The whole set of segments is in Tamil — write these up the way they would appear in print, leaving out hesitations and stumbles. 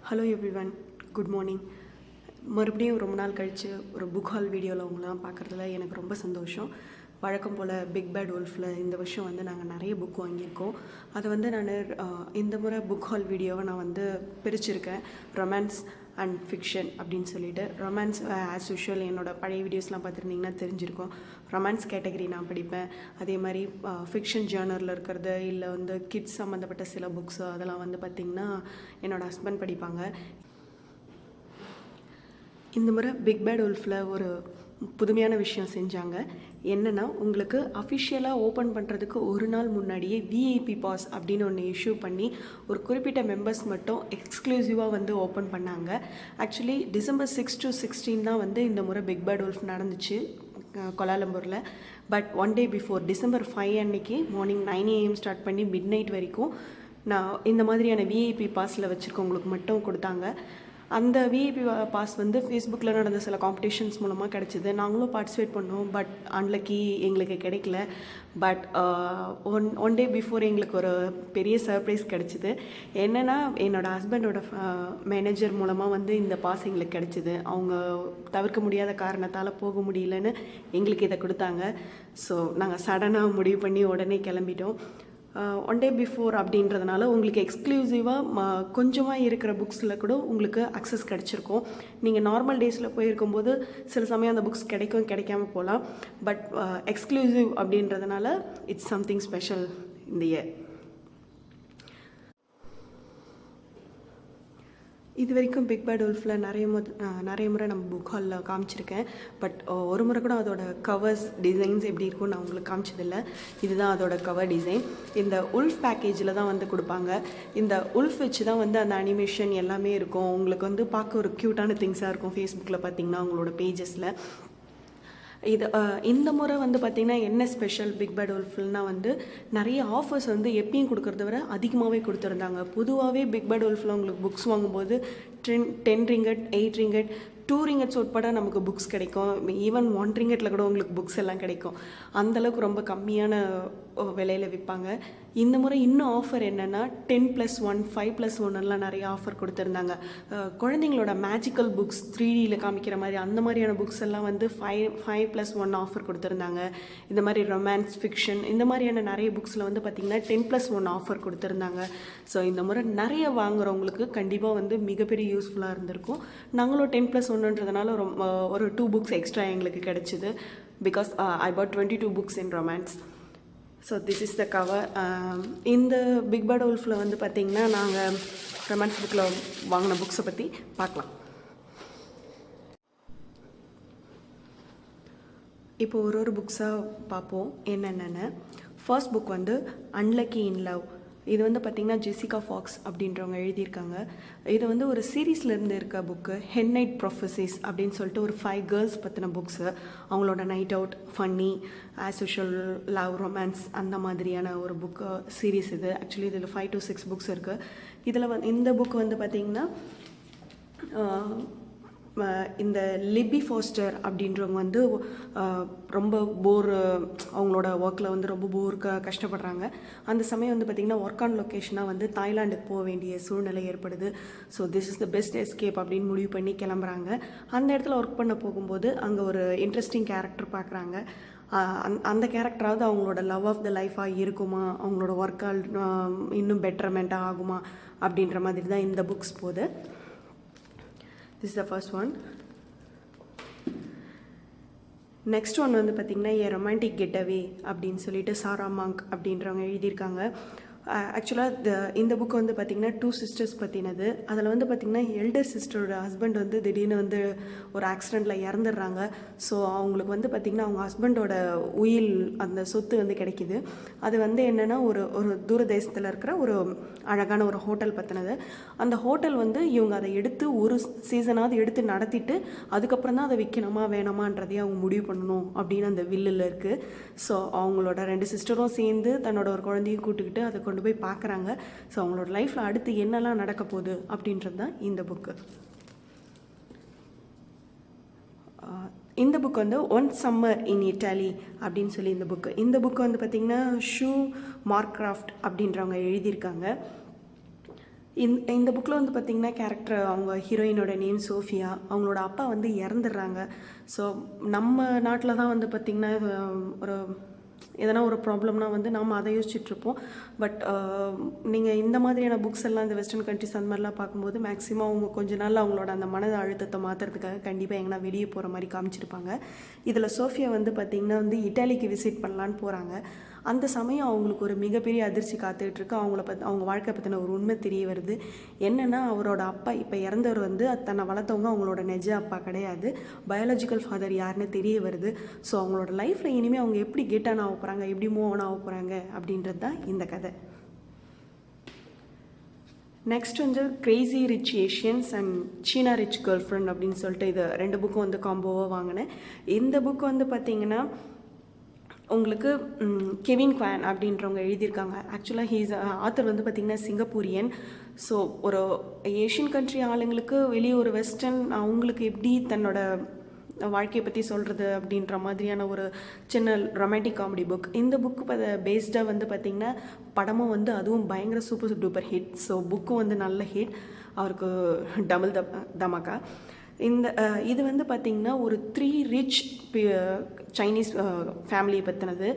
Hello everyone, good morning. மறுபடியும் ரொம்ப நாள் கழித்து ஒரு புக் ஹால் வீடியோவில் உங்களாம் பார்க்குறதுல எனக்கு ரொம்ப சந்தோஷம். வழக்கம் போல் பிக் பேட் உல்ஃபில் இந்த வருஷம் நாங்கள் நிறைய புக் வாங்கியிருக்கோம். அதை நான் இந்த முறை புக் ஹால் வீடியோவை நான் பிரிச்சிருக்கேன். ரொமான்ஸ் அண்ட் ஃபிக்ஷன் அப்படின்னு சொல்லிட்டு. ரொமான்ஸ் ஆஸ் யூஷுவல் என்னோடய பழைய வீடியோஸ்லாம் பார்த்துருந்தீங்கன்னா தெரிஞ்சிருக்கும். ரொமான்ஸ் கேட்டகரி நான் படிப்பேன். அதே மாதிரி ஃபிக்ஷன் ஜேர்னரில் இருக்கிறது இல்லை கிட்ஸ் சம்மந்தப்பட்ட சில புக்ஸு அதெல்லாம் பார்த்திங்கன்னா என்னோடய ஹஸ்பண்ட் படிப்பாங்க. இந்த முறை பிக் பேட் உல்ஃபில் ஒரு புதுமையான விஷயம் செஞ்சாங்க. என்னென்னா, உங்களுக்கு அஃபிஷியலாக ஓப்பன் பண்ணுறதுக்கு ஒரு நாள் முன்னாடியே விஐபி பாஸ் அப்படின்னு ஒன்று இஷ்யூ பண்ணி ஒரு குறிப்பிட்ட மெம்பர்ஸ் மட்டும் எக்ஸ்க்ளூசிவாக ஓப்பன் பண்ணாங்க. ஆக்சுவலி டிசம்பர் 6 to 16 தான் இந்த முறை பிக் பேட் உல்ஃப் நடந்துச்சு கோலாலம்பூரில். But one day before December 5 அன்னைக்கு மார்னிங் 9 AM ஸ்டார்ட் பண்ணி மிட் நைட் வரைக்கும் நான் இந்த மாதிரியான விஐபி பாஸில் வச்சுருக்கவங்களுக்கு மட்டும் கொடுத்தாங்க. அந்த விஐபி பாஸ் ஃபேஸ்புக்கில் நடந்த சில காம்படிஷன்ஸ் மூலமாக கிடச்சிது. நாங்களும் பார்ட்டிசிபேட் பண்ணோம். பட் அன்லக்கி எங்களுக்கு கிடைக்கல. பட் ஒன் டே பிஃபோர் எங்களுக்கு ஒரு பெரிய சர்ப்ரைஸ் கிடச்சிது. என்னென்னா, என்னோடய ஹஸ்பண்டோட மேனேஜர் மூலமாக இந்த பாஸ் எங்களுக்கு கிடச்சிது. அவங்க தவிர்க்க முடியாத காரணத்தால் போக முடியலன்னு எங்களுக்கு இதை கொடுத்தாங்க. ஸோ நாங்கள் சடனாக முடிவு பண்ணி உடனே கிளம்பிட்டோம். ஒன் டே பிஃபோர் அப்படின்றதுனால உங்களுக்கு எக்ஸ்க்ளூசிவாக கொஞ்சமாக இருக்கிற புக்ஸில் கூட உங்களுக்கு அக்சஸ் கிடச்சிருக்கும். நீங்கள் நார்மல் டேஸில் போயிருக்கும்போது சில சமயம் அந்த புக்ஸ் கிடைக்காம போகலாம். பட் எக்ஸ்க்ளூசிவ் அப்படின்றதுனால இட்ஸ் சம்திங் ஸ்பெஷல் இந்த இயர். இது வரைக்கும் பிக் பேட் உல்ஃபில் நிறைய முறை நம்ம புக் ஹாலில் காமிச்சிருக்கேன். பட் ஒரு முறை கூட அதோட கவர்ஸ் டிசைன்ஸ் எப்படி இருக்கும்னு நான் உங்களுக்கு காமிச்சதில்லை. இதுதான் அதோட கவர் டிசைன். இந்த உல்ஃப் பேக்கேஜில் தான் கொடுப்பாங்க. இந்த உல்ஃப் வச்சு தான் அந்த அனிமேஷன் எல்லாமே இருக்கும். உங்களுக்கு பார்க்க ஒரு க்யூட்டான திங்ஸாக இருக்கும். ஃபேஸ்புக்கில் பார்த்தீங்கன்னா உங்களோட பேஜஸில் இது இந்த முறை பார்த்திங்கன்னா என்ன ஸ்பெஷல் பிக் பேட் உல்ஃபில்னால் நிறைய ஆஃபர்ஸ் எப்பயும் கொடுக்குறத விட அதிகமாகவே கொடுத்துருந்தாங்க. பொதுவாகவே பிக் பேட் உல்ஃபில் உங்களுக்கு புக்ஸ் வாங்கும்போது 10 ringgit 8 ringgit 2 ringgits உட்பட நமக்கு புக்ஸ் கிடைக்கும். ஈவன் 1 ringgitல கூட உங்களுக்கு புக்ஸ் எல்லாம் கிடைக்கும். அந்தளவுக்கு ரொம்ப கம்மியான விலையில் விற்பாங்க. இந்த முறை இன்னும் ஆஃபர் என்னென்னா 10+1 5+1 நிறைய ஆஃபர் கொடுத்துருந்தாங்க. குழந்தைங்களோட மேஜிக்கல் புக்ஸ் 3Dயில் காமிக்கிற மாதிரி அந்த மாதிரியான புக்ஸ் எல்லாம் 5+1 ஆஃபர் கொடுத்துருந்தாங்க. இந்த மாதிரி ரொமான்ஸ் ஃபிக்ஷன் இந்த மாதிரியான நிறைய புக்ஸில் பார்த்திங்கன்னா 10+1 ஆஃபர் கொடுத்துருந்தாங்க. ஸோ இந்த முறை நிறைய வாங்குறவங்களுக்கு கண்டிப்பாக மிகப்பெரிய யூஸ்ஃபுல்லாக இருந்திருக்கும். நாங்களும் 10+1ன்றதுனால ஒரு 2 books எக்ஸ்ட்ரா எங்களுக்கு கிடச்சிது. Because I bought 22 books in romance. So this is the cover. இந்த பிக் பேட் உல்ஃபில் பார்த்திங்கன்னா நாங்கள் ரொமான்ஸ் புக்கில் வாங்கின புக்ஸை பற்றி பார்க்கலாம். இப்போ ஒரு புக்ஸாக பார்ப்போம் என்னென்னு. First book unlucky in love. இது பார்த்திங்கன்னா ஜெசிகா ஃபாக்ஸ் அப்படின்றவங்க எழுதியிருக்காங்க. இது ஒரு சீரீஸ்லேருந்து இருக்க புக்கு. ஹெட் நைட் ப்ரொஃபஸிஸ் அப்படின்னு சொல்லிட்டு ஒரு 5 கேர்ள்ஸ் பற்றின புக்ஸு. அவங்களோட night out, funny, as usual, love, romance அந்த மாதிரியான ஒரு புக்கு சீரீஸ் இது. ஆக்சுவலி இதில் 5 to 6 books இருக்குது. இதில் இந்த புக் பார்த்திங்கன்னா இந்த லிபி ஃபாஸ்டர் அப்படின்றவங்க ரொம்ப அவங்களோட ஒர்க்கில் ரொம்ப கஷ்டப்படுறாங்க. அந்த சமயம் பார்த்திங்கன்னா ஒர்க் ஆன் லொக்கேஷனாக தாய்லாண்டுக்கு போக வேண்டிய சூழ்நிலை ஏற்படுது. So this is the best escape அப்படின்னு முடிவு பண்ணி கிளம்புறாங்க. அந்த இடத்துல ஒர்க் பண்ண போகும்போது அங்கே ஒரு இன்ட்ரெஸ்டிங் கேரக்டர் பார்க்குறாங்க. அந்த கேரக்டராவது அவங்களோட லவ் ஆஃப் த லைஃபாக இருக்குமா, அவங்களோட ஒர்க்கால் இன்னும் பெட்டர்மெண்ட்டாக ஆகுமா அப்படின்ற மாதிரி தான் இந்த புக்ஸ் போகுது. This is the first one. Next one பார்த்திங்கன்னா ஏ ரொமான்டிக் கெட்டவே அப்படின்னு சொல்லிட்டு சாரா மாங்க் அப்படின்றவங்க எழுதியிருக்காங்க. ஆக்சுவலாக இந்த புக் பார்த்திங்கன்னா 2 sisters பற்றினது. அதில் பார்த்திங்கன்னா எல்டர் சிஸ்டரோட ஹஸ்பண்ட் திடீர்னு ஒரு ஆக்சிடெண்ட்டில் இறந்துடுறாங்க. ஸோ அவங்களுக்கு பார்த்திங்கன்னா அவங்க ஹஸ்பண்டோட உயில் அந்த சொத்து கிடைக்கிது. அது என்னென்னா ஒரு தூர தேசத்தில் இருக்கிற ஒரு அழகான ஒரு ஹோட்டல் பற்றினது. அந்த ஹோட்டல் இவங்க அதை எடுத்து ஒரு சீசனாவது எடுத்து நடத்திட்டு அதுக்கப்புறம் தான் அதை விற்கணுமா வேணாமான்றதையும் அவங்க முடிவு பண்ணணும் அப்படின்னு அந்த வில்லில் இருக்குது. ஸோ அவங்களோட 2 சிஸ்டரும் சேர்ந்து தன்னோட ஒரு குழந்தையும் கூட்டுக்கிட்டு அதை கொண்டு போய் பார்க்குறாங்க. ஸோ அவங்களோட லைஃப்பில் அடுத்து என்னெல்லாம் நடக்க போகுது அப்படின்றது தான் இந்த புக்கு. இந்த புக் ஒன் சம்மர் இன் இட்டாலி அப்படின்னு சொல்லி இந்த புக்கு பார்த்திங்கன்னா ஷூ மார்க்ராஃப்ட் அப்படின்றவங்க எழுதியிருக்காங்க. இந்த புக்கில் வந்து பார்த்திங்கன்னா கேரக்டர் அவங்க ஹீரோயினோட நேம் சோஃபியா. அவங்களோட அப்பா வந்து இறந்துடுறாங்க. ஸோ நம்ம நாட்டில் தான் வந்து பார்த்திங்கன்னா ஒரு எதனா ஒரு ப்ராப்ளம்னா வந்து நம்ம அதை யோசிச்சுட்ருப்போம். பட் நீங்கள் இந்த மாதிரியான புக்ஸ் எல்லாம் இந்த வெஸ்டர்ன் கண்ட்ரிஸ் அந்த மாதிரிலாம் பார்க்கும்போது மேக்ஸிமம் அவங்க கொஞ்ச நாள் அவங்களோட அந்த மனத அழுத்தத்தை மாற்றுறதுக்காக கண்டிப்பாக எங்கன்னா வெளியே போகிற மாதிரி காமிச்சிருப்பாங்க. இதில் சோஃபியா வந்து பார்த்திங்கன்னா வந்து இட்டாலிக்கு விசிட் பண்ணலான்னு போகிறாங்க. அந்த சமயம் அவங்களுக்கு ஒரு மிகப்பெரிய அதிர்ச்சி காத்துட்ருக்கு. அவங்க வாழ்க்கை பற்றின ஒரு உண்மை தெரிய வருது. என்னென்னா அவரோட அப்பா இப்போ இறந்தவர் வந்து தன்னை வளர்த்தவங்க அவங்களோட நிஜ அப்பா கிடையாது, பயாலஜிக்கல் ஃபாதர் யாருன்னு தெரிய வருது. ஸோ அவங்களோட லைஃப்பில் இனிமேல் அவங்க எப்படி கெட் ஆன் ஆக போகிறாங்க, எப்படி மூவ் ஆன் ஆக போகிறாங்க அப்படின்றது தான் இந்த கதை. நெக்ஸ்ட் வந்து Crazy rich Asians and China rich girl friend அப்படின்னு சொல்லிட்டு இது 2 புக்கும் வந்து காம்போவாக வாங்கினேன். இந்த புக்கு வந்து பார்த்திங்கன்னா உங்களுக்கு கெவின் குவான் அப்படின்றவங்க எழுதியிருக்காங்க. ஆக்சுவலாக ஹீஸ் ஆத்தர் வந்து பார்த்திங்கன்னா சிங்கப்பூரியன். ஸோ ஒரு ஏஷியன் கண்ட்ரி ஆளுங்களுக்கு வெளியே ஒரு வெஸ்டர்ன் அவங்களுக்கு எப்படி தன்னோட வாழ்க்கையை பற்றி சொல்கிறது அப்படின்ற மாதிரியான ஒரு சின்ன ரொமான்டிக் காமெடி புக். இந்த புக்கு பேஸ்டாக வந்து பார்த்திங்கன்னா படமும் வந்து அதுவும் பயங்கர சூப்பர் டூப்பர் ஹிட். ஸோ புக்கும் வந்து நல்ல ஹிட், அவருக்கு டபுள் தமாக்கா. இது வந்து பார்த்திங்கன்னா ஒரு 3 ரிச் சைனீஸ் ஃபேமிலியை பற்றினது.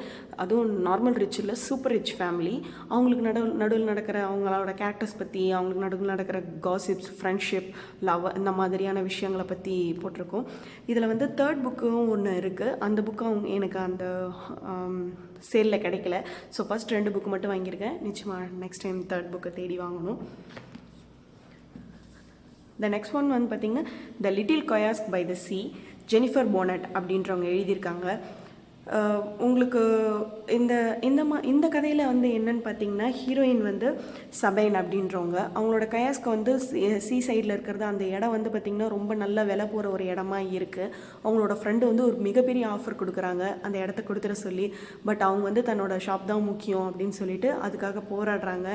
அதுவும் நார்மல் ரிச் இல்லை, சூப்பர் ரிச் ஃபேமிலி. அவங்களுக்கு நடுவில் நடக்கிற அவங்களோட கேரக்டர்ஸ் பற்றி, அவங்களுக்கு நடுவில் நடக்கிற காசிப்ஸ், ஃப்ரெண்ட்ஷிப், லவ், இந்த மாதிரியான விஷயங்களை பற்றி போட்டிருக்கோம். இதில் வந்து 3rd புக்கும் ஒன்று இருக்குது. அந்த புக்கு எனக்கு அந்த சேலில் கிடைக்கல. ஸோ ஃபஸ்ட் 2 புக்கு மட்டும் வாங்கியிருக்கேன். நிச்சயமாக நெக்ஸ்ட் டைம் 3rd புக்கை தேடி வாங்கணும். த நெக்ஸ்ட் ஒன் வந்து பார்த்திங்கன்னா the little kiosk by the sea, Jennifer Bohnet அப்படின்றவங்க எழுதியிருக்காங்க. உங்களுக்கு இந்த கதையில் வந்து என்னன்னு பார்த்தீங்கன்னா ஹீரோயின் வந்து சபைன் அப்படின்றவங்க, அவங்களோட கயாஸ்க்கு வந்து சீ சைடில் இருக்கிறது. அந்த இடம் வந்து பார்த்திங்கன்னா ரொம்ப நல்ல விலை போகிற ஒரு இடமா இருக்குது. அவங்களோட ஃப்ரெண்டு வந்து ஒரு மிகப்பெரிய ஆஃபர் கொடுக்குறாங்க அந்த இடத்த கொடுத்துட சொல்லி. பட் அவங்க வந்து தன்னோட ஷாப் தான் முக்கியம் அப்படின்னு சொல்லிட்டு அதுக்காக போராடுறாங்க.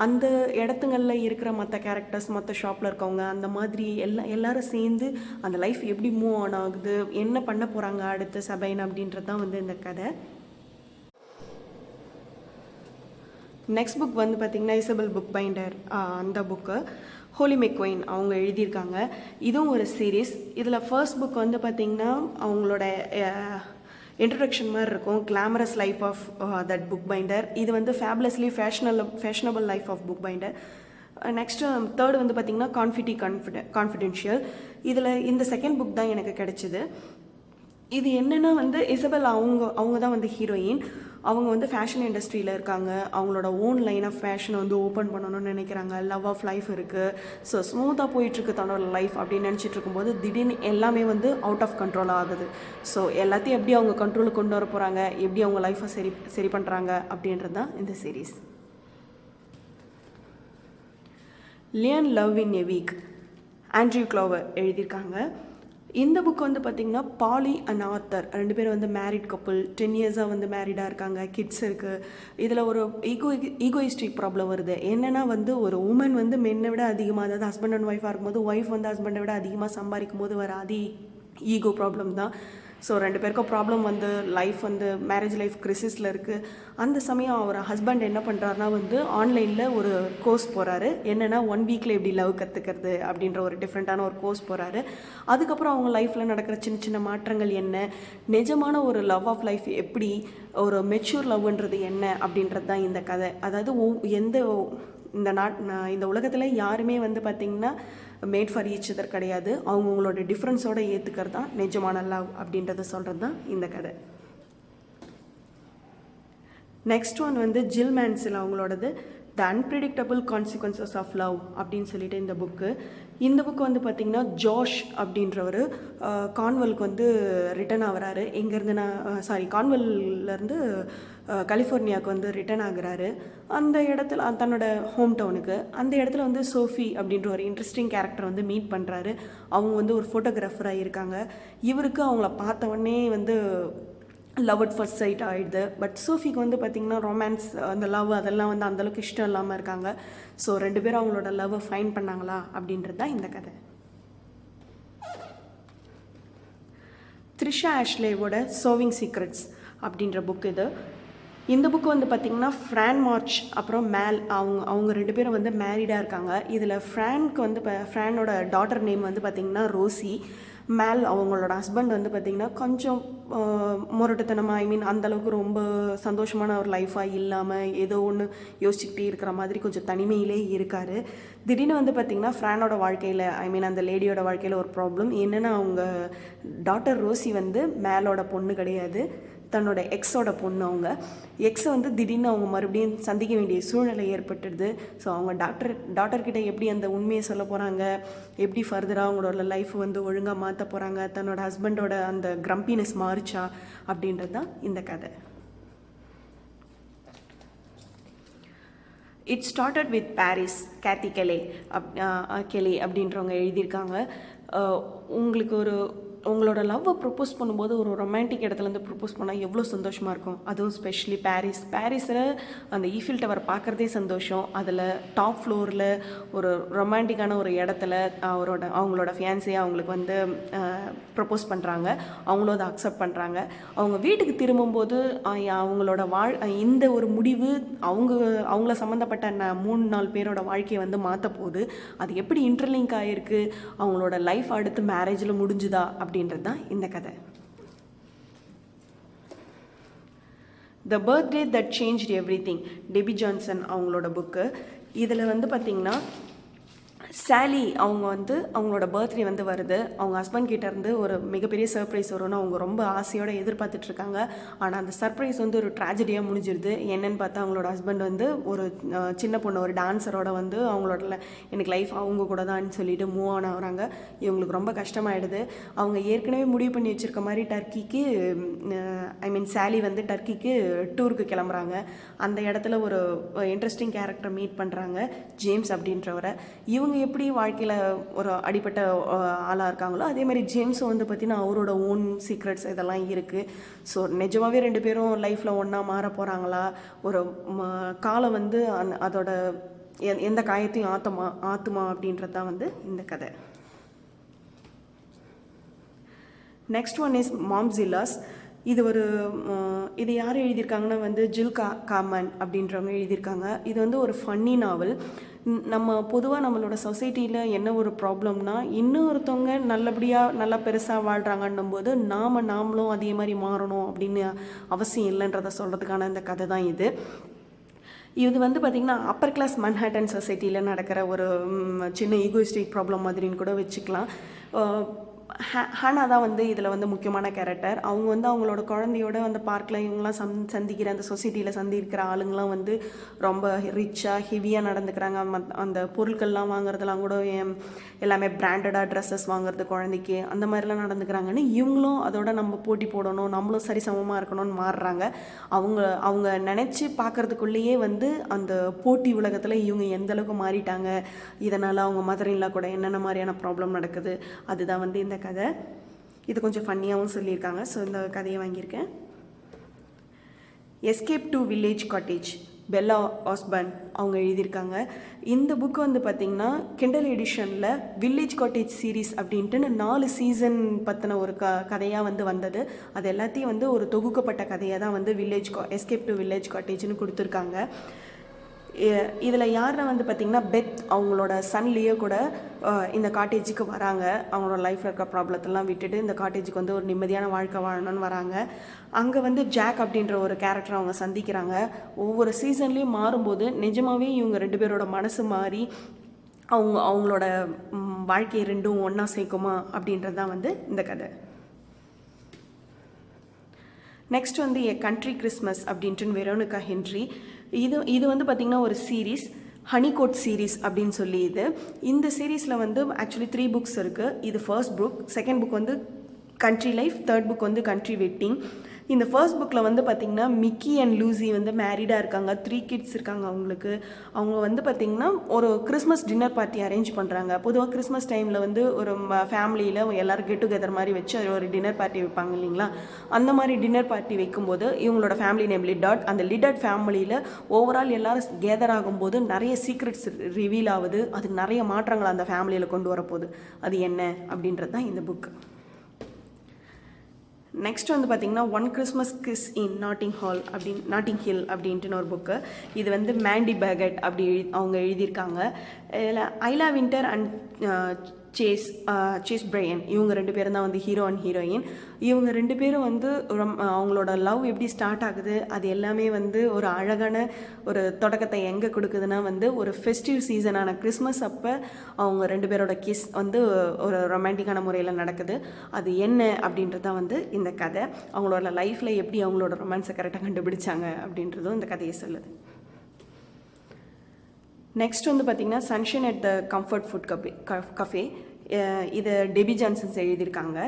அந்த இடத்துங்களில் இருக்கிற மற்ற கேரக்டர்ஸ், மற்ற ஷாப்பில் இருக்கவங்க, அந்த மாதிரி எல்லாரும் சேர்ந்து அந்த லைஃப் எப்படி மூவ் ஆன் ஆகுது, என்ன பண்ண போகிறாங்க அடுத்த சபைன் அப்படின்றது தான் வந்து இந்த கதை. நெக்ஸ்ட் புக் வந்து பார்த்திங்கன்னா இசபெல் புக் பைண்டர், அந்த புக்கு ஹோலி மெக்வைன் அவங்க எழுதியிருக்காங்க. இதுவும் ஒரு சீரீஸ். இதில் ஃபர்ஸ்ட் புக் வந்து பார்த்திங்கன்னா அவங்களோட இன்ட்ரடக்ஷன் மாதிரி இருக்கும், glamorous life of that book binder. இது வந்து fabulously fashionable life of book binder. Next 3rd வந்து பார்த்திங்கன்னா கான்ஃபிடென்ஷியல். இதில் இந்த 2nd புக் தான் எனக்கு கிடச்சிது. இது என்னென்னா வந்து இசபெல் அவங்க தான் வந்து ஹீரோயின். அவங்க வந்து ஃபேஷன் இண்டஸ்ட்ரியில் இருக்காங்க. அவங்களோட ஓன் லைன் ஆஃப் ஃபேஷனை வந்து ஓப்பன் பண்ணணும்னு நினைக்கிறாங்க. லவ் ஆஃப் லைஃப் இருக்குது. ஸோ ஸ்மூத்தாக போயிட்டுருக்கு தன்னோட லைஃப் அப்படின்னு நினச்சிட்டு இருக்கும்போது திடீர்னு எல்லாமே வந்து அவுட் ஆஃப் கண்ட்ரோல் ஆகுது. ஸோ எல்லாத்தையும் எப்படி அவங்க கண்ட்ரோலுக்கு கொண்டு வர போகிறாங்க, எப்படி அவங்க லைஃப்பை சரி பண்ணுறாங்க அப்படின்றது தான் இந்த series. Leon love in a week, Andrew Clover எழுதியிருக்காங்க. இந்த புக் வந்து பார்த்திங்கன்னா பாலி அண்ட் ஆத்தர் 2 பேரும் வந்து மேரிட் கப்புள், 10 இயர்ஸாக வந்து மேரிடாக இருக்காங்க, கிட்ஸ் இருக்குது. இதில் ஒரு ஈகோயிஸ்டிக் ப்ராப்ளம் வருது. என்னென்னா வந்து ஒரு உமன் வந்து மென்னை விட அதிகமாக, அதாவது ஹஸ்பண்ட் அண்ட் ஒய்ஃபாக இருக்கும்போது ஒய்ஃப் வந்து ஹஸ்பண்டை விட அதிகமாக சம்பாதிக்கும் போது வர ஈகோ ப்ராப்ளம் தான். ஸோ 2 பேருக்கும் ப்ராப்ளம் வந்து லைஃப் வந்து மேரேஜ் லைஃப் கிரிசிஸில் இருக்குது. அந்த சமயம் அவர் ஹஸ்பண்ட் என்ன பண்ணுறாருனா வந்து ஆன்லைனில் ஒரு கோர்ஸ் போகிறாரு. என்னென்னா 1 வீக்கில் எப்படி லவ் கற்றுக்கிறது அப்படின்ற ஒரு டிஃப்ரெண்ட்டான ஒரு கோர்ஸ் போகிறாரு. அதுக்கப்புறம் அவங்க லைஃப்பில் நடக்கிற சின்ன சின்ன மாற்றங்கள் என்ன, நிஜமான ஒரு லவ் ஆஃப் லைஃப் எப்படி, ஒரு மெச்சூர் லவ்ன்றது என்ன அப்படின்றது தான் இந்த கதை. அதாவது இந்த உலகத்தில் யாருமே வந்து பார்த்திங்கன்னா மேட் ஃபார் ஈச் அதர் கிடையாது. அவங்களோட டிஃப்ரென்ஸோடு ஏற்றுக்கிறது தான் நிஜமான லவ் அப்படின்றத சொல்கிறது தான் இந்த கதை. நெக்ஸ்ட் ஒன் வந்து ஜில் மேன்சில் அவங்களோடது த அன்பிரிடிக்டபிள் கான்சிக்வன்சஸ் ஆஃப் லவ் அப்படின்னு சொல்லிட்டு இந்த புக்கு. இந்த புக்கு வந்து பார்த்திங்கன்னா ஜோஷ் அப்படின்றவர் கான்வெலுக்கு வந்து ரிட்டர்ன் ஆகிறாரு. கான்வெல்லேருந்து கலிஃபோர்னியாவுக்கு வந்து ரிட்டர்ன் ஆகுறாரு. அந்த இடத்துல தன்னோட ஹோம் டவுனுக்கு, அந்த இடத்துல வந்து சோஃபி அப்படின்ற ஒரு இன்ட்ரெஸ்டிங் கேரக்டர் வந்து மீட் பண்ணுறாரு. அவங்க வந்து ஒரு ஃபோட்டோகிராஃபராக இருக்காங்க. இவருக்கு அவங்கள பார்த்த உடனே வந்து லவ் அட் ஃபர்ஸ்ட் சைட் ஆகிடுது. பட் சோஃபிக்கு வந்து பார்த்திங்கன்னா ரொமான்ஸ், அந்த லவ் அதெல்லாம் வந்து அந்தளவுக்கு இஷ்டம் இல்லாமல் இருக்காங்க. ஸோ 2 பேரும் அவங்களோட லவ்வை ஃபைண்ட் பண்ணாங்களா அப்படின்றது தான் இந்த கதை. த்ரிஷா ஆஷ்லேவோட சோவிங் சீக்ரெட்ஸ் அப்படின்ற புக் இது. இந்த புக்கு வந்து பார்த்திங்கன்னா ஃப்ரான் மார்ச் அப்புறம் மேல் அவங்க 2 பேரும் வந்து மேரிடாக இருக்காங்க. இதில் ஃப்ரானுக்கு வந்து ஃப்ரானோட டாட்டர் நேம் வந்து பார்த்திங்கன்னா ரோசி. மேல் அவங்களோட ஹஸ்பண்ட் வந்து பார்த்திங்கன்னா கொஞ்சம் முரட்டுத்தனமாக, அந்தளவுக்கு ரொம்ப சந்தோஷமான ஒரு லைஃபாக இல்லாமல் ஏதோ ஒன்று யோசிச்சுக்கிட்டே இருக்கிற மாதிரி கொஞ்சம் தனிமையிலே இருக்கார். திடீர்னு வந்து பார்த்திங்கன்னா ஃப்ரானோட வாழ்க்கையில் அந்த லேடியோட வாழ்க்கையில் ஒரு ப்ராப்ளம் என்னென்னா, அவங்க டாட்டர் ரோசி வந்து மேலோட பொண்ணு கிடையாது, தன்னோட எக்ஸோட பொண்ணு. அவங்க எக்ஸை வந்து திடீர்னு அவங்க மறுபடியும் சந்திக்க வேண்டிய சூழ்நிலை ஏற்பட்டுடுது. ஸோ அவங்க டாட்டர்கிட்ட எப்படி அந்த உண்மையை சொல்ல போகிறாங்க, எப்படி ஃபர்தராக அவங்களோட லைஃப் வந்து ஒழுங்காக மாற்ற போகிறாங்க, தன்னோட ஹஸ்பண்டோட அந்த கிரம்பினஸ் மாறிச்சா அப்படின்றது தான் இந்த கதை. It started with Paris. Cathy Kelly அப்படின்றவங்க எழுதியிருக்காங்க. உங்களுக்கு உங்களோட லவ்வை ப்ரப்போஸ் பண்ணும்போது ஒரு ரொமான்டிக் இடத்துலேருந்து ப்ரப்போஸ் பண்ணால் எவ்வளோ சந்தோஷமாக இருக்கும். அதுவும் ஸ்பெஷலி பாரிஸில் அந்த ஈஃபில் டவர் பார்க்குறதே சந்தோஷம். அதில் டாப் ஃப்ளோரில் ஒரு ரொமான்டிக்கான ஒரு இடத்துல அவங்களோட ஃபியான்ஸே அவங்களுக்கு வந்து ப்ரப்போஸ் பண்ணுறாங்க. அவங்களும் அதை அக்செப்ட் பண்ணுறாங்க. அவங்க வீட்டுக்கு திரும்பும்போது அவங்களோட இந்த ஒரு முடிவு அவங்கள சம்மந்தப்பட்ட 3-4 பேரோட வாழ்க்கையை வந்து மாற்ற போகுது. அது எப்படி இன்டர்லிங்க் ஆகிருக்கு, அவங்களோட லைஃப் அடுத்து மேரேஜில் முடிஞ்சுதா அப்படின்றது தான் இந்த கதை. The birthday that changed everything, Debbie Johnson அவங்களோட புக்கு. இதில் வந்து பார்த்திங்கன்னா சாலி அவங்களோட பர்த்டே வந்து வருது. அவங்க ஹஸ்பண்ட் கிட்டேருந்து ஒரு மிகப்பெரிய சர்ப்ரைஸ் வரும்னு அவங்க ரொம்ப ஆசையோடு எதிர்பார்த்துட்ருக்காங்க. ஆனால் அந்த சர்ப்ரைஸ் வந்து ஒரு ட்ராஜடியாக முடிஞ்சிருது. என்னென்னு பார்த்தா அவங்களோட ஹஸ்பண்ட் வந்து ஒரு சின்ன பொண்ணு, ஒரு டான்ஸரோட வந்து அவங்களோட எனக்கு லைஃப் அவங்க கூட தான் சொல்லிட்டு மூவ் ஆன் ஆகுறாங்க. இவங்களுக்கு ரொம்ப கஷ்டமாயிடுது. அவங்க ஏற்கனவே முடிவு பண்ணி வச்சுருக்க மாதிரி டர்க்கிக்கு சாலி வந்து டர்க்கிக்கு டூருக்கு கிளம்புறாங்க. அந்த இடத்துல ஒரு இன்ட்ரெஸ்டிங் கேரக்டரை மீட் பண்ணுறாங்க, ஜேம்ஸ் அப்படின்றவரை. இவங்க எப்படி வாழ்க்கையில் ஒரு அடிப்பட்ட ஆளாக இருக்காங்களோ அதே மாதிரி ஜேம்ஸும் வந்து பார்த்திங்கன்னா அவரோட ஓன் சீக்ரெட்ஸ் இதெல்லாம் இருக்குது. ஸோ நிஜமாகவே 2 பேரும் லைஃப்பில் ஒன்றா மாற போகிறாங்களா, ஒரு காலம் வந்து அதோட எந்த காயத்தையும் ஆத்துமா அப்படின்றது தான் வந்து இந்த கதை. Next one is Momzillas. இது யார் எழுதியிருக்காங்கன்னா வந்து ஜில் காமன் அப்படின்றவங்க எழுதியிருக்காங்க. இது வந்து ஒரு ஃபன்னி நாவல். நம்ம பொதுவாக நம்மளோட சொசைட்டியில் என்ன ஒரு ப்ராப்ளம்னா, இன்னொருத்தவங்க நல்லா பெருசாக வாழ்கிறாங்கன்னும் போது நாமளும் அதே மாதிரி மாறணும் அப்படின்னு அவசியம் இல்லைன்றதை சொல்கிறதுக்கான இந்த கதை தான் இது. இது வந்து பார்த்திங்கன்னா அப்பர் கிளாஸ் மன்ஹாட்டன் சொசைட்டியில் நடக்கிற ஒரு சின்ன ஈகோயிஸ்டிக் ப்ராப்ளம் மாதிரின்னு கூட வச்சுக்கலாம். ஹானா தான் வந்து இதில் வந்து முக்கியமான கேரக்டர். அவங்க வந்து அவங்களோட குழந்தையோட அந்த பார்க்கில் இவங்களாம் சந்திக்கிற அந்த சொசைட்டியில் சந்திக்கிற ஆளுங்களாம் வந்து ரொம்ப ரிச்சாக ஹெவியாக நடந்துக்கிறாங்க. அந்த பொருட்கள்லாம் வாங்குறதுலாம் கூட எல்லாமே பிராண்டடாக ட்ரெஸ்ஸஸ் வாங்குறது குழந்தைக்கு, அந்த மாதிரிலாம் நடந்துக்கிறாங்கன்னு இவங்களும் அதோட நம்ம போட்டி போடணும், நம்மளும் சரிசமமாக இருக்கணும்னு மாறுறாங்க. அவங்க நினச்சி பார்க்குறதுக்குள்ளேயே வந்து அந்த போட்டி உலகத்தில் இவங்க எந்தளவுக்கு மாறிட்டாங்க, இதனால் அவங்க மதரின்லாம் கூட என்னென்ன மாதிரியான ப்ராப்ளம் நடக்குது, அதுதான் வந்து இந்த கதை. இது கொஞ்சம் ஃபன்னியாகவும் சொல்லியிருக்காங்க. ஸோ இந்த கதையை வாங்கியிருக்கேன். Escape to village cottage, Bella Osbourne அவங்க எழுதியிருக்காங்க. இந்த புக்கு வந்து பார்த்திங்கன்னா கிண்டல் எடிஷனில் வில்லேஜ் காட்டேஜ் சீரீஸ் அப்படின்ட்டு 4 சீசன் பற்றின ஒரு கதையாக வந்து வந்தது. அது எல்லாத்தையும் வந்து ஒரு தொகுக்கப்பட்ட கதையாக தான் வந்து எஸ்கேப் டு வில்லேஜ் காட்டேஜ்னு கொடுத்துருக்காங்க. இதில் யாரை வந்து பார்த்திங்கன்னா பெத் அவங்களோட சன் லியோ கூட இந்த காட்டேஜுக்கு வராங்க. அவங்களோட லைஃப்பில் இருக்க ப்ராப்ளத்தெல்லாம் விட்டுட்டு இந்த காட்டேஜுக்கு வந்து ஒரு நிம்மதியான வாழ்க்கை வாழணும்னு வராங்க. அங்கே வந்து ஜாக் அப்படின்ற ஒரு கேரக்டர் அவங்க சந்திக்கிறாங்க. ஒவ்வொரு சீசன்லேயும் மாறும்போது நிஜமாகவே இவங்க 2 பேரோட மனசு மாறி அவங்களோட வாழ்க்கையை 2ம் ஒன்றா சேர்க்குமா அப்படின்றது தான் வந்து இந்த கதை. நெக்ஸ்ட் வந்து எ கண்ட்ரி கிறிஸ்மஸ் அப்படின்ட்டு வெரோனிகா ஹென்றி. இது வந்து பார்த்திங்கன்னா ஒரு சீரீஸ், ஹனிகோட் சீரீஸ் அப்படின்னு சொல்லி. இந்த சீரீஸில் வந்து ஆக்சுவலி 3 புக்ஸ் இருக்குது. இது ஃபர்ஸ்ட் புக். செகண்ட் புக் வந்து கண்ட்ரி லைஃப், தேர்ட் புக் வந்து கண்ட்ரி வெட்டிங். இந்த ஃபர்ஸ்ட் புக்கில் வந்து பார்த்திங்கன்னா மிக்கி அண்ட் லூசி வந்து மேரிடாக இருக்காங்க. 3 கிட்ஸ் இருக்காங்க அவங்களுக்கு. அவங்க வந்து பார்த்திங்கன்னா ஒரு கிறிஸ்மஸ் டின்னர் பார்ட்டி அரேஞ்ச் பண்ணுறாங்க. பொதுவாக கிறிஸ்மஸ் டைமில் வந்து ஒரு ஃபேமிலியில் எல்லோரும் கெட் டுகெதர் மாதிரி வச்சு ஒரு டின்னர் பார்ட்டி வைப்பாங்க இல்லைங்களா. அந்த மாதிரி டின்னர் பார்ட்டி வைக்கும்போது இவங்களோட ஃபேமிலி நேம் லிடாட். அந்த லிடாட் ஃபேமிலியில் ஓவரால் எல்லோரும் கேதர் ஆகும்போது நிறைய சீக்ரெட்ஸ் ரிவீல் ஆகுது. அது நிறைய மாற்றங்களை அந்த ஃபேமிலியில் கொண்டு வரப்போகுது. அது என்ன அப்படின்றது தான் இந்த புக். நெக்ஸ்ட் வந்து பார்த்திங்கன்னா ஒன் கிறிஸ்மஸ் கிஸ் இன் நாட்டிங் ஹில் அப்படின்ட்டு ஒரு புக்கு. இது வந்து மேண்டி பேகட் அப்படி அவங்க எழுதியிருக்காங்க. இதில் ஐலா வின்டர் அண்ட் சேஸ் பிரையன் இவங்க 2 பேரும் தான் வந்து ஹீரோ அண்ட் ஹீரோயின். இவங்க 2 பேரும் வந்து அவங்களோட லவ் எப்படி ஸ்டார்ட் ஆகுது அது எல்லாமே வந்து ஒரு அழகான ஒரு தொடக்கத்தை எங்கே கொடுக்குதுன்னா வந்து ஒரு ஃபெஸ்டிவ் சீசனான கிறிஸ்மஸ் அப்போ அவங்க 2 பேரோட கிஸ் வந்து ஒரு ரொமான்டிக்கான முறையில் நடக்குது. அது என்ன அப்படின்றது தான் வந்து இந்த கதை. அவங்களோட லைஃப்பில் எப்படி அவங்களோட ரொமான்ஸை கரெக்டாக கண்டுபிடிச்சாங்க அப்படின்றதும் இந்த கதையை சொல்லுது. நெக்ஸ்ட் வந்து பார்த்திங்கன்னா sunshine at the comfort food cafe. இதை டெபி ஜான்சன்ஸ் எழுதியிருக்காங்க.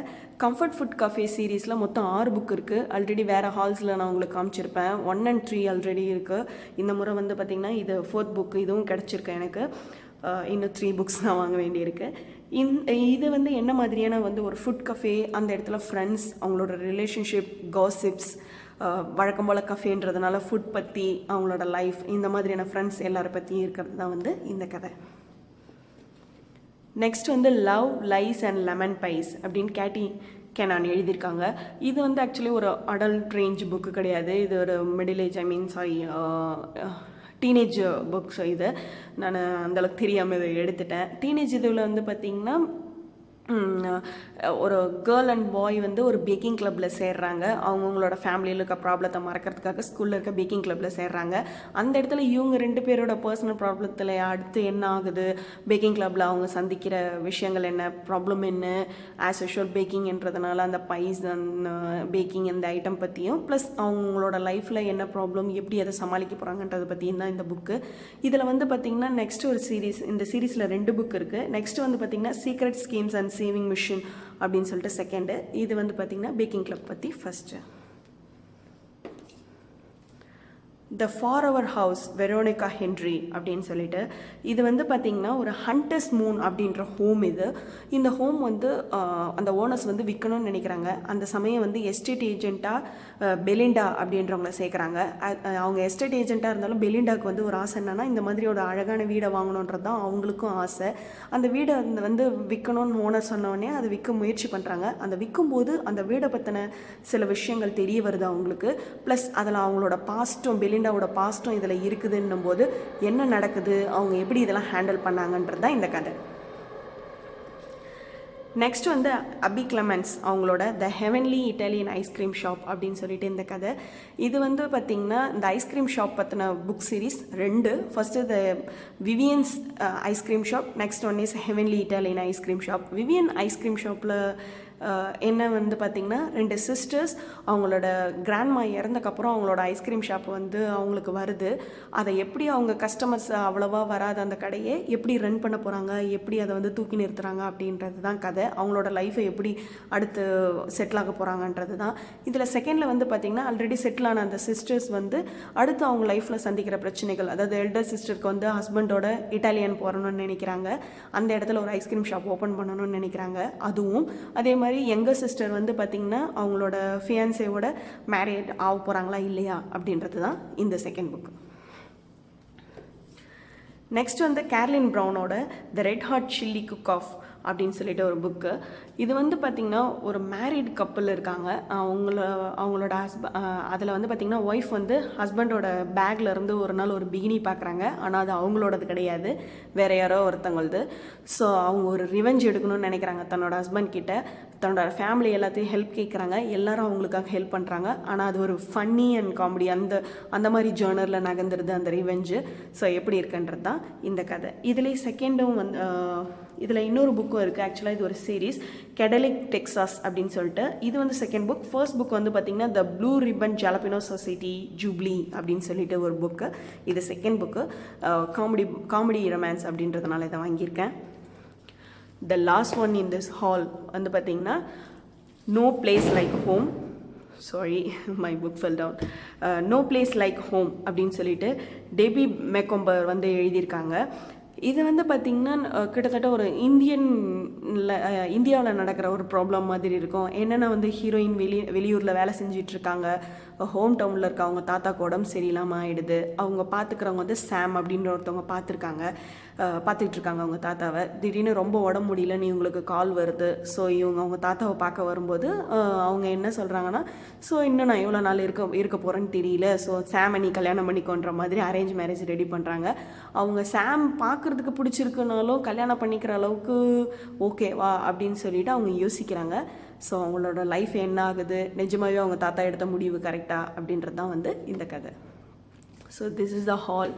கம்ஃபர்ட் ஃபுட் கஃபே சீரீஸில் மொத்தம் 6 புக் இருக்குது. ஆல்ரெடி வேறு ஹால்ஸில் நான் உங்களுக்கு காமிச்சிருப்பேன். 1 and 3 ஆல்ரெடி இருக்குது. இந்த முறை வந்து பார்த்திங்கன்னா இது 4th புக், இதுவும் கிடச்சிருக்கு எனக்கு. இன்னும் 3 புக்ஸ் தான் வாங்க வேண்டியிருக்கு. இது வந்து என்ன மாதிரியான வந்து ஒரு ஃபுட் கஃபே, அந்த இடத்துல ஃப்ரெண்ட்ஸ், அவங்களோட ரிலேஷன்ஷிப், காசிப்ஸ், வழக்கம் போல் கஃபேன்றதுனால ஃபுட் பற்றி, அவங்களோட லைஃப், இந்த மாதிரியான ஃப்ரெண்ட்ஸ் எல்லாரை பற்றியும் இருக்கிறது தான் வந்து இந்த கதை. நெக்ஸ்ட் வந்து லவ் லைஸ் அண்ட் லெமன் பைஸ் அப்படின்னு கேட்டி கேனான் எழுதியிருக்காங்க. இது வந்து ஆக்சுவலி ஒரு அடல்ட் ரேஞ்ச் புக்கு கிடையாது. இது ஒரு மிடில் ஏஜ் டீனேஜ் புக்ஸ். இது நான் அந்தளவுக்கு தெரியாமல் இதை எடுத்துட்டேன். டீனேஜ் இதில் வந்து பார்த்திங்கன்னா ஒரு கேர்ள் அண்ட் பாய் வந்து ஒரு பேக்கிங் கிளப்பில் சேர்றாங்க. அவங்கவுங்களோட ஃபேமிலியில் இருக்க ப்ராப்ளத்தை மறக்கிறதுக்காக ஸ்கூலில் இருக்க பேக்கிங் கிளப்பில் சேர்றாங்க. அந்த இடத்துல இவங்க 2 பேரோட பர்சனல் ப்ராப்ளத்தில் அடுத்து என்ன ஆகுது, பேக்கிங் கிளப்பில் அவங்க சந்திக்கிற விஷயங்கள் என்ன, ப்ராப்ளம் என்ன, ஆஸ் யூஷுவல் பேக்கிங்ன்றதுனால அந்த பைஸ் அண்ட் பேக்கிங் இந்த ஐட்டம் பற்றியும், ப்ளஸ் அவங்களோட லைஃப்பில் என்ன ப்ராப்ளம், எப்படி அதை சமாளிக்க போகிறாங்கன்றதை பற்றியும் தான் இந்த புக்கு. இதில் வந்து பார்த்திங்கன்னா நெக்ஸ்ட் ஒரு சீரீஸ், இந்த சீரீஸில் 2 புக் இருக்குது. நெக்ஸ்ட் வந்து பார்த்திங்கன்னா secret schemes and saving machine அப்படின்னு சொல்லிட்டு செகண்டு. இது வந்து பார்த்திங்கன்னா பேக்கிங் கிளப் பற்றி first. The forever house Veronica Henry அப்படின்னு சொல்லிட்டு, இது வந்து பார்த்திங்கன்னா ஒரு ஹண்டர்ஸ் மூன் அப்படின்ற ஹோம். இந்த ஹோம் வந்து அந்த ஓனர்ஸ் வந்து விற்கணும்னு நினைக்கிறாங்க. அந்த சமயம் வந்து எஸ்டேட் ஏஜெண்ட்டாக பெலிண்டா அப்படின்றவங்கள சேர்க்குறாங்க. அவங்க எஸ்டேட் ஏஜெண்ட்டாக இருந்தாலும் பெலிண்டாவுக்கு வந்து ஒரு ஆசை என்னன்னா, இந்த மாதிரி ஒரு அழகான வீடை வாங்கணுன்றது தான் அவங்களுக்கும் ஆசை. அந்த வீடை வந்து விற்கணும்னு ஓனர் சொன்னோடனே அதை விற்க முயற்சி பண்ணுறாங்க. அந்த விற்கும்போது அந்த வீடை பற்றின சில விஷயங்கள் தெரிய வருது அவங்களுக்கு. ப்ளஸ் அதில் அவங்களோட பாஸ்ட்டும், பெலிண்டாவோட பாஸ்ட்டும் இதில் இருக்குதுன்னும் போது என்ன நடக்குது, அவங்க எப்படி இதெல்லாம் ஹேண்டில் பண்ணாங்கன்றது தான் இந்த கதை. நெக்ஸ்ட் வந்து அபி கிளமென்ஸ் அவங்களோட the heavenly Italian ice cream shop அப்படின்னு சொல்லிட்டு இந்த கதை. இது வந்து பார்த்திங்கன்னா இந்த ஐஸ்கிரீம் ஷாப் பற்றின book series 2. First the Vivien's ice cream shop, next one is heavenly Italian ice cream shop. Vivien ice cream ஷாப்பில் என்ன வந்து பார்த்திங்கன்னா 2 சிஸ்டர்ஸ், அவங்களோட கிராண்ட்மா இறந்தக்கப்புறம் அவங்களோட ஐஸ்கிரீம் ஷாப் வந்து அவங்களுக்கு வருது. அதை எப்படி அவங்க கஸ்டமர்ஸ் அவ்வளோவா வராத அந்த கடையை எப்படி ரன் பண்ண போகிறாங்க, எப்படி அதை வந்து தூக்கி நிறுத்துகிறாங்க அப்படின்றது தான் கதை. அவங்களோட லைஃப்பை எப்படி அடுத்து செட்டில் ஆக போகிறாங்கன்றது தான். இதில் செகண்டில் வந்து பார்த்திங்கன்னா ஆல்ரெடி செட்டில் ஆன அந்த சிஸ்டர்ஸ் வந்து அடுத்து அவங்க லைஃப்பில் சந்திக்கிற பிரச்சனைகள், அதாவது எல்டர் சிஸ்டருக்கு வந்து ஹஸ்பண்டோட இட்டாலியன் போகணும்னு நினைக்கிறாங்க. அந்த இடத்துல ஒரு ஐஸ்கிரீம் ஷாப் ஓப்பன் பண்ணணும்னு நினைக்கிறாங்க. அதுவும் அதே மாதிரி எங்கள் சிஸ்டர் வந்து பார்த்திங்கன்னா அவங்களோட ஃபியான்சேவோட மேரேஜ் ஆக போகிறாங்களா இல்லையா அப்படின்றது தான் இந்த செகண்ட் புக். நெக்ஸ்ட் வந்து கேர்லின் ப்ரௌனோட the red hot chilli cook off அப்படின்னு சொல்லிட்டு ஒரு புக்கு. இது வந்து பார்த்திங்கன்னா ஒரு மேரிட் கப்புள் இருக்காங்க. அவங்களோட அதில் வந்து பார்த்திங்கன்னா ஒய்ஃப் வந்து ஹஸ்பண்டோட பேக்கில் இருந்து ஒரு நாள் ஒரு பிகினி பார்க்குறாங்க. ஆனால் அது அவங்களோடது கிடையாது, வேறு யாரோ ஒருத்தவங்களது. ஸோ அவங்க ஒரு ரிவெஞ்ச் எடுக்கணும்னு நினைக்கிறாங்க தன்னோட ஹஸ்பண்ட் கிட்ட. தன்னோட ஃபேமிலி எல்லாத்தையும் ஹெல்ப் கேட்குறாங்க. எல்லாரும் அவங்களுக்காக ஹெல்ப் பண்ணுறாங்க. ஆனால் அது ஒரு ஃபன்னி அண்ட் காமெடி அந்த மாதிரி ஜேர்னரில் நகர்ந்துருது அந்த ரிவெஞ்சு. ஸோ எப்படி இருக்குன்றது தான் இந்த கதை. இதுலேயே செகண்டும் வந்து இதில் இன்னொரு புக்கும் இருக்குது. ஆக்சுவலாக இது ஒரு சீரீஸ், கெடலிக் டெக்சாஸ் அப்படின்னு சொல்லிட்டு. இது வந்து செகண்ட் புக். ஃபர்ஸ்ட் புக் வந்து பார்த்திங்கன்னா the blue ribbon jalapeno society jubilee அப்படின்னு சொல்லிட்டு ஒரு புக்கு. இது செகண்ட் புக்கு. காமெடி ரொமான்ஸ் அப்படின்றதுனால இதை வாங்கியிருக்கேன். The last one in this haul வந்து பார்த்திங்கன்னா no place like home. Sorry, my book fell down. No place like home அப்படின்னு சொல்லிட்டு டெபி மெக்கொம்பர் வந்து எழுதியிருக்காங்க. இது வந்து பார்த்திங்கன்னா கிட்டத்தட்ட ஒரு இந்தியாவில் நடக்கிற ஒரு ப்ராப்ளம் மாதிரி இருக்கும். என்னென்னா வந்து ஹீரோயின் வெளியூரில் வேலை செஞ்சிட்ருக்காங்க. ஹோம் டவுனில் இருக்க அவங்க தாத்தாக்கு உடம்பு சரியில்லாமல் ஆகிடுது. அவங்க பார்த்துக்கிறவங்க வந்து சாம் அப்படின்ற ஒருத்தவங்க பார்த்துருக்காங்க. பார்த்துக்கிட்டு இருக்காங்க அவங்க தாத்தாவை. திடீர்னு ரொம்ப உடம்பு முடியலன்னு இவங்களுக்கு கால் வருது. ஸோ இவங்க அவங்க தாத்தாவை பார்க்க வரும்போது அவங்க என்ன சொல்கிறாங்கன்னா, ஸோ இன்னும் நான் எவ்வளோ நாள் இருக்க போகிறேன்னு தெரியல, ஸோ சாமை நீ கல்யாணம் பண்ணிக்கோன்ற மாதிரி அரேஞ்ச் மேரேஜ் ரெடி பண்ணுறாங்க. அவங்க சாம் பார்க்குறதுக்கு பிடிச்சிருக்குனாலும் கல்யாணம் பண்ணிக்கிற அளவுக்கு ஓகேவா அப்படின்னு சொல்லிட்டு அவங்க யோசிக்கிறாங்க. ஸோ அவங்களோட லைஃப் என்ன ஆகுது, நிஜமாகவே அவங்க தாத்தா எடுத்த முடிவு கரெக்டாக அப்படின்றது தான் வந்து இந்த கதை. So this is the hall.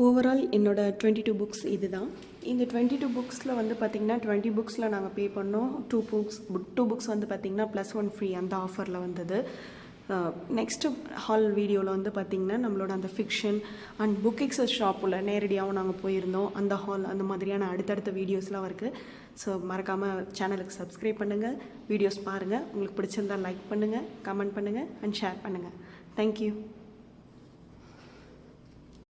Overall என்னோட 22 புக்ஸ் இது தான். இந்த 22 புக்ஸில் வந்து பார்த்திங்கன்னா 20 புக்ஸில் நாங்கள் பே பண்ணோம். 2 புக்ஸ் வந்து பார்த்திங்கன்னா +1 ஃப்ரீ அந்த ஆஃபரில் வந்தது. நெக்ஸ்ட்டு ஹால் வீடியோவில் வந்து பார்த்திங்கன்னா நம்மளோட அந்த ஃபிக்ஷன் அண்ட் புக் எக்ஸஸ் ஷாப்பில் நேரடியாகவும் நாங்கள் போயிருந்தோம். அந்த ஹால் அந்த மாதிரியான அடுத்தடுத்த வீடியோஸ்லாம் இருக்குது. ஸோ மறக்காமல் சேனலுக்கு சப்ஸ்கிரைப் பண்ணுங்கள், வீடியோஸ் பாருங்கள். உங்களுக்கு பிடிச்சிருந்தால் லைக் பண்ணுங்கள், கமெண்ட் பண்ணுங்கள் அண்ட் ஷேர் பண்ணுங்கள். தேங்க்யூ.